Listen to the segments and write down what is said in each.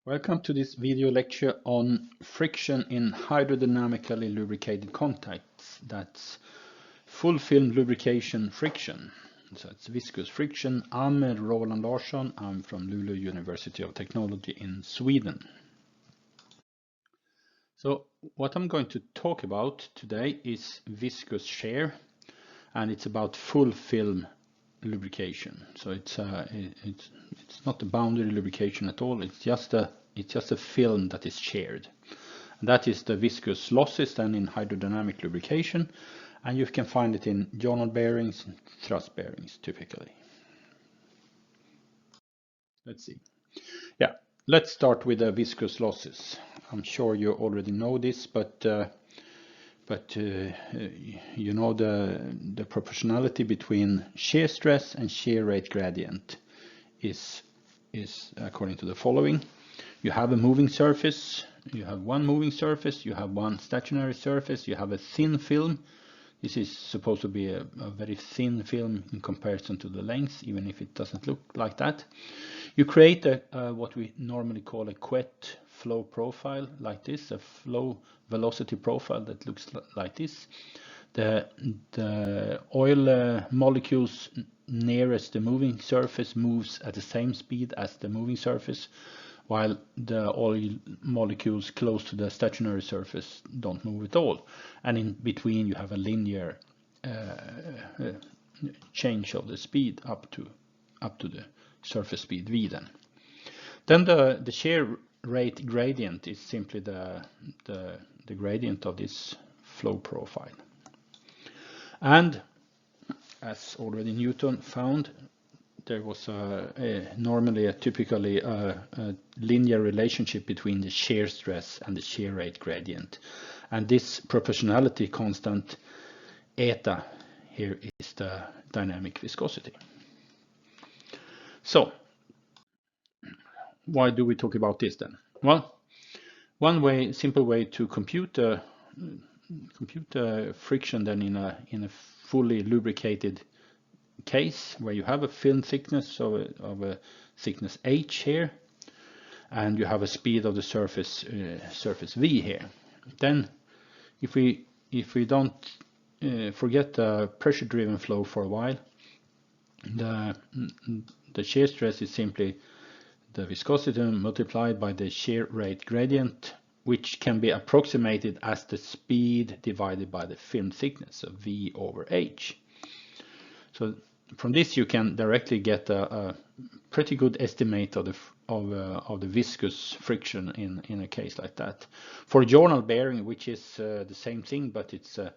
Welcome to this video lecture on friction in hydrodynamically lubricated contacts. That's full film lubrication friction. So it's viscous friction. I'm Roland Larsson. I'm from Luleå University of Technology in Sweden. So what I'm going to talk about today is viscous shear, and it's about full film lubrication. So it's not a boundary lubrication at all. It's just a film that is sheared. And that is the viscous losses then in hydrodynamic lubrication, and you can find it in journal bearings and thrust bearings typically. Let's see. Yeah, let's start with the viscous losses. I'm sure you already know this, but you know the proportionality between shear stress and shear rate gradient is according to the following. You have a moving surface, you have one moving surface, you have one stationary surface, you have a thin film. This is supposed to be a very thin film in comparison to the length, even if it doesn't look like that. You create what we normally call a Quet flow profile like this, a flow velocity profile that looks like this. The oil molecules nearest the moving surface moves at the same speed as the moving surface, while the oil molecules close to the stationary surface don't move at all. And in between you have a linear change of the speed up to the surface speed v then. Then the shear rate gradient is simply the gradient of this flow profile. And as already Newton found, there was normally typically a linear relationship between the shear stress and the shear rate gradient. And this proportionality constant eta here is the dynamic viscosity. So why do we talk about this then? Well, one simple way to compute the friction then in a fully lubricated case where you have a film thickness of a thickness h here, and you have a speed of the surface v here. Then if we don't forget the pressure driven flow for a while, the shear stress is simply the viscosity multiplied by the shear rate gradient, which can be approximated as the speed divided by the film thickness, so v over h. So from this you can directly get a pretty good estimate of the viscous friction in a case like that. For a journal bearing, which is the same thing, but it's a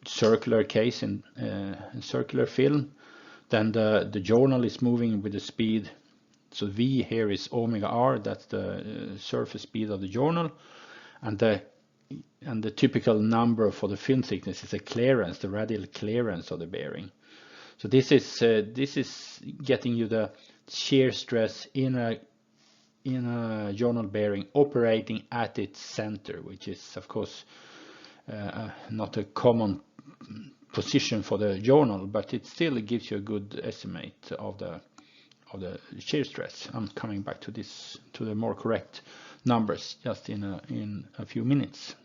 circular case in circular film, then the journal is moving with the speed. So v here is omega r, that's the surface speed of the journal, and the typical number for the film thickness is the clearance, the radial clearance of the bearing. So this is getting you the shear stress in a journal bearing operating at its center, which is of course not a common position for the journal, but it still gives you a good estimate of the shear stress. I'm coming back to this, to the more correct numbers, just in a few minutes.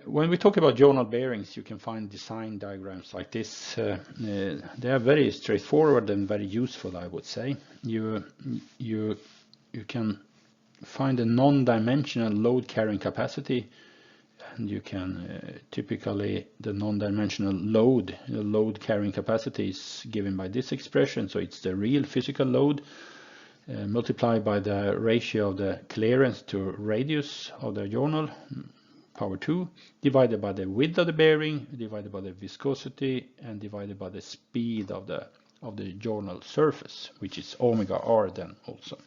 When we talk about journal bearings, you can find design diagrams like this. They are very straightforward and very useful, I would say. You can find a non-dimensional load carrying capacity, and you can typically the non-dimensional load carrying capacity is given by this expression. So it's the real physical load multiplied by the ratio of the clearance to radius of the journal, power 2, divided by the width of the bearing, divided by the viscosity, and divided by the speed of the journal surface, which is omega r then also.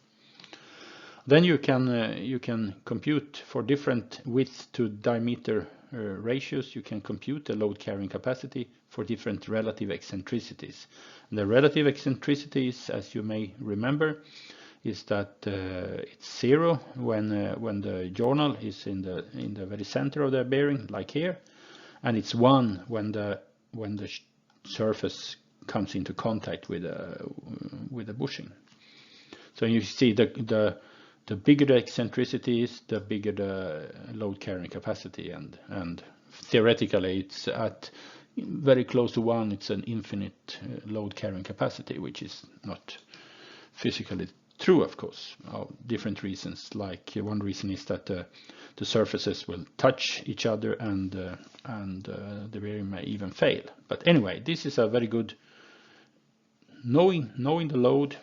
Then you can compute for different width to diameter ratios. You can compute the load carrying capacity for different relative eccentricities. And the relative eccentricities, as you may remember, is that it's 0 when the journal is in the very center of the bearing, like here, and it's 1 when the surface comes into contact with a bushing. So you see the bigger the eccentricities, the bigger the load carrying capacity, and theoretically it's at very close to 1, it's an infinite load carrying capacity, which is not physically true, of course, of different reasons. Like one reason is that the surfaces will touch each other, and the bearing may even fail. But anyway, this is a very good knowing the load.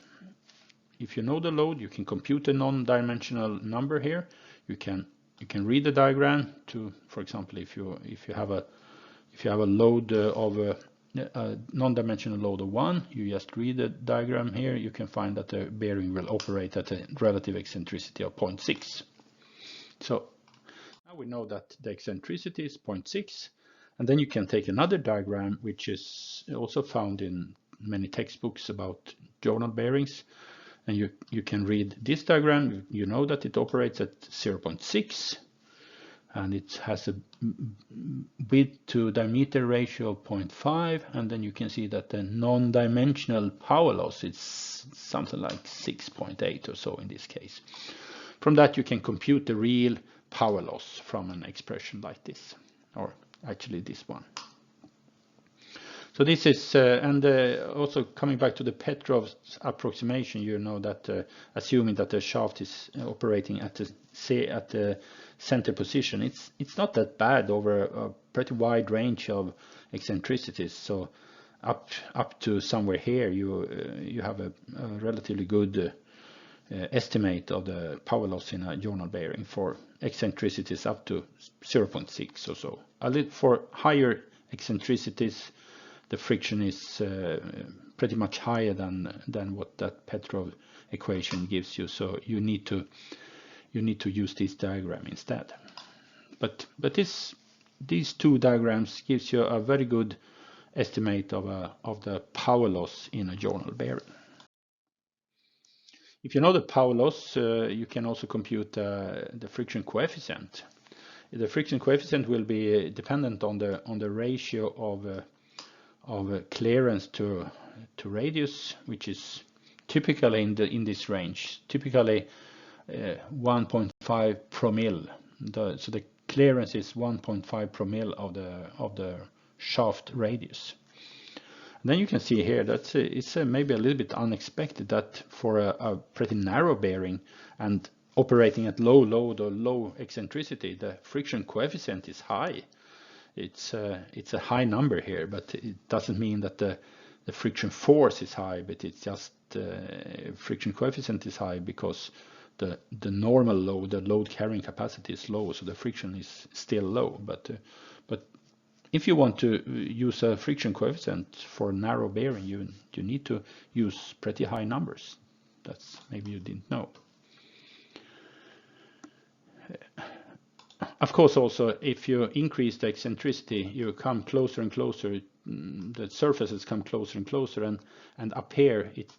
If you know the load, you can compute a non-dimensional number here. You can read the diagram to, for example, if you have a load of a non-dimensional load of 1, you just read the diagram here. You can find that the bearing will operate at a relative eccentricity of 0.6. So now we know that the eccentricity is 0.6, and then you can take another diagram, which is also found in many textbooks about journal bearings. And you can read this diagram. You know that it operates at 0.6, and it has a width to diameter ratio of 0.5, and then you can see that the non-dimensional power loss is something like 6.8 or so in this case. From that you can compute the real power loss from an expression like this, or actually this one. So this is, also coming back to the Petrov's approximation, you know that assuming that the shaft is operating at the center position, it's not that bad over a pretty wide range of eccentricities. So up to somewhere here, you have a relatively good estimate of the power loss in a journal bearing for eccentricities up to 0.6 or so. A little for higher eccentricities, the friction is pretty much higher than what that Petrov equation gives you. So you need to use this diagram instead. But these two diagrams gives you a very good estimate of the power loss in a journal bearing. If you know the power loss, you can also compute the friction coefficient. The friction coefficient will be dependent on the ratio of clearance to radius, which is typically in this range, typically 1.5 promille. So the clearance is 1.5 promille of the shaft radius. And then you can see here that it's maybe a little bit unexpected that for a pretty narrow bearing and operating at low load or low eccentricity, the friction coefficient is high. It's a high number here, but it doesn't mean that the friction force is high, but it's just friction coefficient is high because the normal load, the load carrying capacity is low, so the friction is still low. But if you want to use a friction coefficient for a narrow bearing, you need to use pretty high numbers. That's maybe you didn't know. Of course, also, if you increase the eccentricity, you come closer and closer, the surfaces come closer and closer, and up here it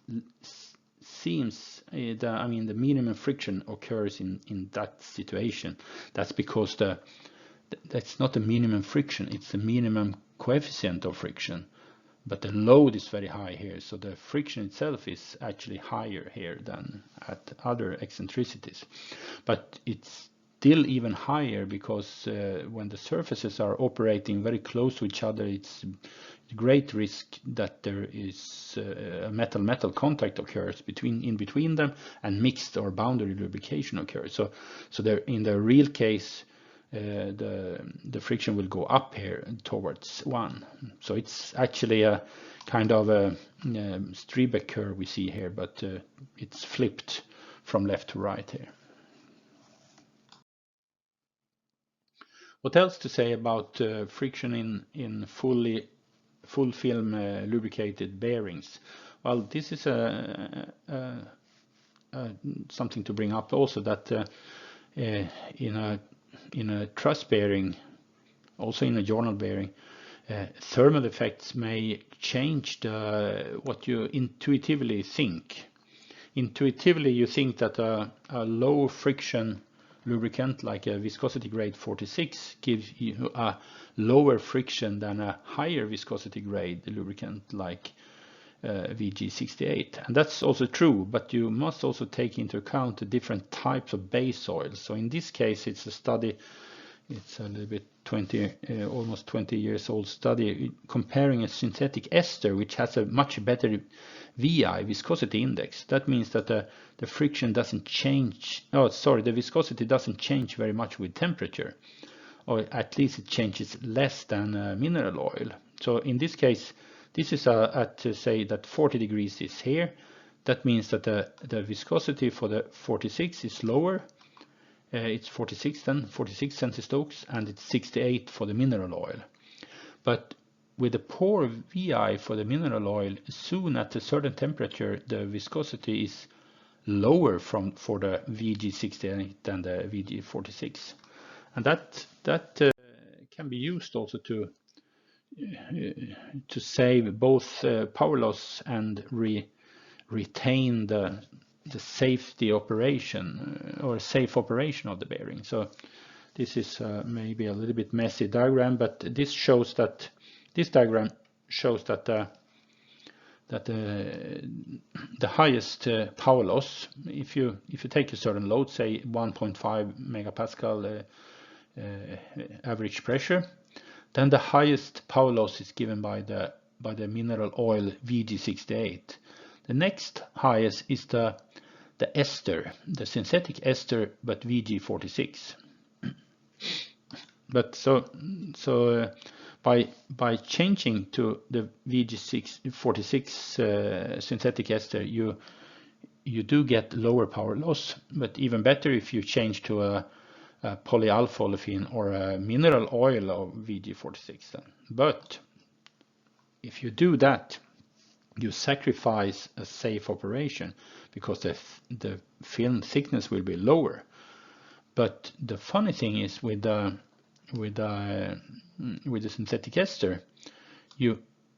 seems, the minimum friction occurs in that situation. That's because that's not the minimum friction, it's the minimum coefficient of friction. But the load is very high here, so the friction itself is actually higher here than at other eccentricities. But it's still even higher because when the surfaces are operating very close to each other, it's a great risk that there is a metal-metal contact occurs in between them, and mixed or boundary lubrication occurs. So there, in the real case, the friction will go up here towards 1. So it's actually a kind of a Strebeck curve we see here, but it's flipped from left to right here. What else to say about friction in full film lubricated bearings? Well, this is something to bring up also, that in a truss bearing, also in a journal bearing, thermal effects may change what you intuitively think. Intuitively, you think that a low friction lubricant like a viscosity grade 46 gives you a lower friction than a higher viscosity grade lubricant like VG68, and that's also true, but you must also take into account the different types of base oils. So in this case it's a study, it's a little bit almost 20 years old study comparing a synthetic ester which has a much better VI, viscosity index. That means that the friction doesn't change, the viscosity doesn't change very much with temperature, or at least it changes less than mineral oil. So in this case, this is at say that 40 degrees is here. That means that the viscosity for the 46 is lower. It's 46 centistokes, and it's 68 for the mineral oil. But with the poor VI for the mineral oil, soon at a certain temperature, the viscosity is lower for the VG68 than the VG46, and that can be used also to save both power loss and retain the safety operation or safe operation of the bearing. So this is maybe a little bit messy diagram, but this shows that this diagram shows that the highest power loss, if you take a certain load, say 1.5 megapascal average pressure, then the highest power loss is given by the mineral oil VG68. The next highest is the ester, the synthetic ester, but VG46. But by changing to the VG46 synthetic ester, you do get lower power loss. But even better if you change to a polyalpha olefin or a mineral oil of VG46 then. But if you do that, you sacrifice a safe operation because the film thickness will be lower. But the funny thing is with the synthetic ester,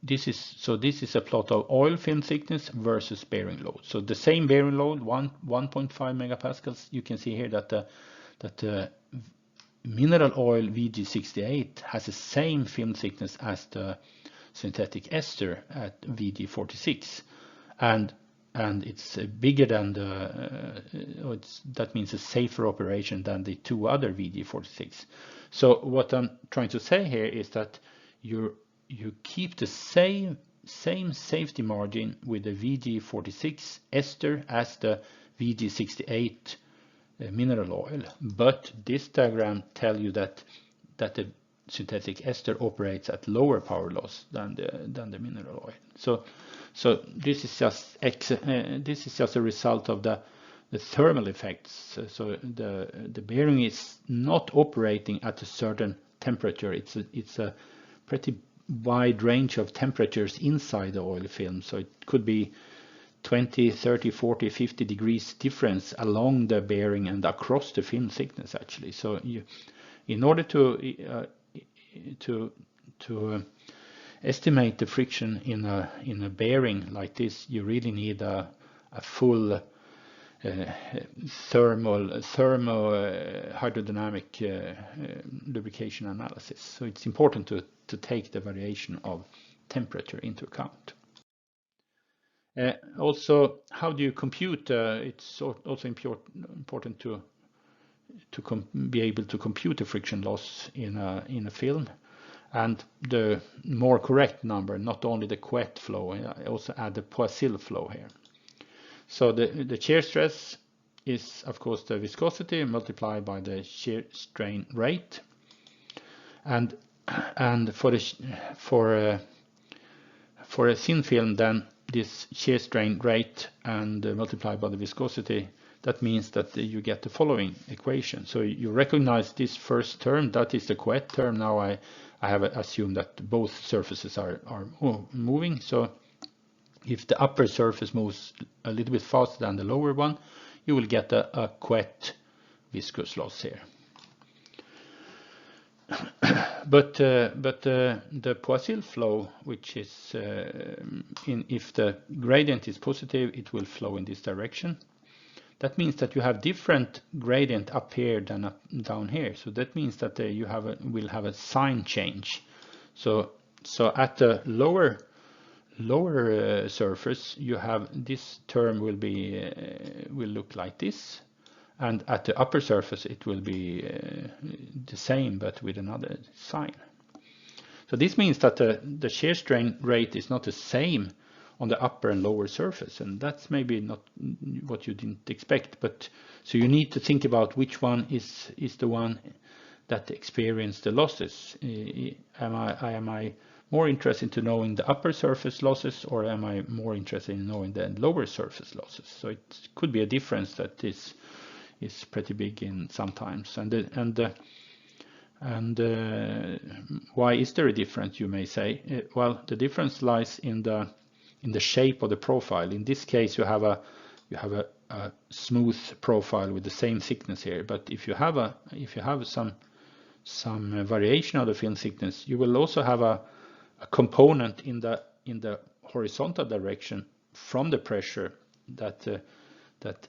this is a plot of oil film thickness versus bearing load. So the same bearing load, 1.5 megapascals, you can see here that the mineral oil VG68 has the same film thickness as the synthetic ester at VG46, and it's bigger than that means a safer operation than the two other VG46. So what I'm trying to say here is that you keep the same safety margin with the VG46 ester as the VG68 mineral oil, but this diagram tells you that the synthetic ester operates at lower power loss than the mineral oil. So this is just a result of the thermal effects. So the bearing is not operating at a certain temperature. It's a pretty wide range of temperatures inside the oil film. So it could be 20, 30, 40, 50 degrees difference along the bearing and across the film thickness actually. So in order to estimate the friction in a bearing like this, you really need a full hydrodynamic lubrication analysis. So it's important to take the variation of temperature into account. Also, how do you compute? It's also important to be able to compute the friction loss in a film, and the more correct number, not only the Couette flow. I also add the Poiseuille flow here. So the shear stress is of course the viscosity multiplied by the shear strain rate, and for a thin film, then this shear strain rate and multiplied by the viscosity, that means that you get the following equation. So you recognize this first term, that is the Couette term. Now I have assumed that both surfaces are moving. So if the upper surface moves a little bit faster than the lower one, you will get a Couette viscous loss here. But the Poiseuille flow, which is if the gradient is positive, it will flow in this direction. That means that you have different gradient up here than down here. So that means that you will have a sign change. So at the lower lower surface, you have this term will look like this, and at the upper surface it will be the same but with another sign. So this means that the shear strain rate is not the same on the upper and lower surface, and that's maybe not what you didn't expect. But so you need to think about which one is the one that experience the losses. Am I more interested in knowing the upper surface losses, or am I more interested in knowing the lower surface losses? So it could be a difference that is pretty big in sometimes. And why is there a difference, you may say? Well, the difference lies in the shape of the profile. In this case, you have a smooth profile with the same thickness here. But if you have some variation of the film thickness, you will also have a component in the horizontal direction from the pressure that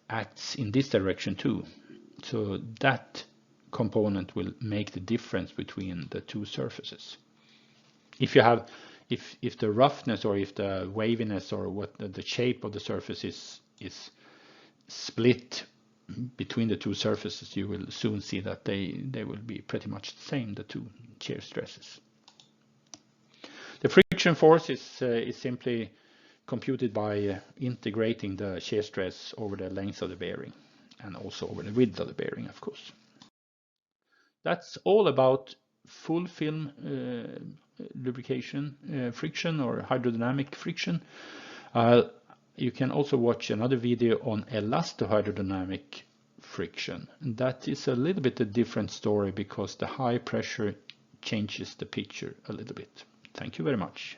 acts in this direction too. So that component will make the difference between the two surfaces. If you have if the roughness or if the waviness or what the shape of the surface is split between the two surfaces, you will soon see that they will be pretty much the same, the two shear stresses. The friction force is simply computed by integrating the shear stress over the length of the bearing and also over the width of the bearing, of course. That's all about full film lubrication friction or hydrodynamic friction. You can also watch another video on elastohydrodynamic friction. That is a little bit a different story because the high pressure changes the picture a little bit. Thank you very much.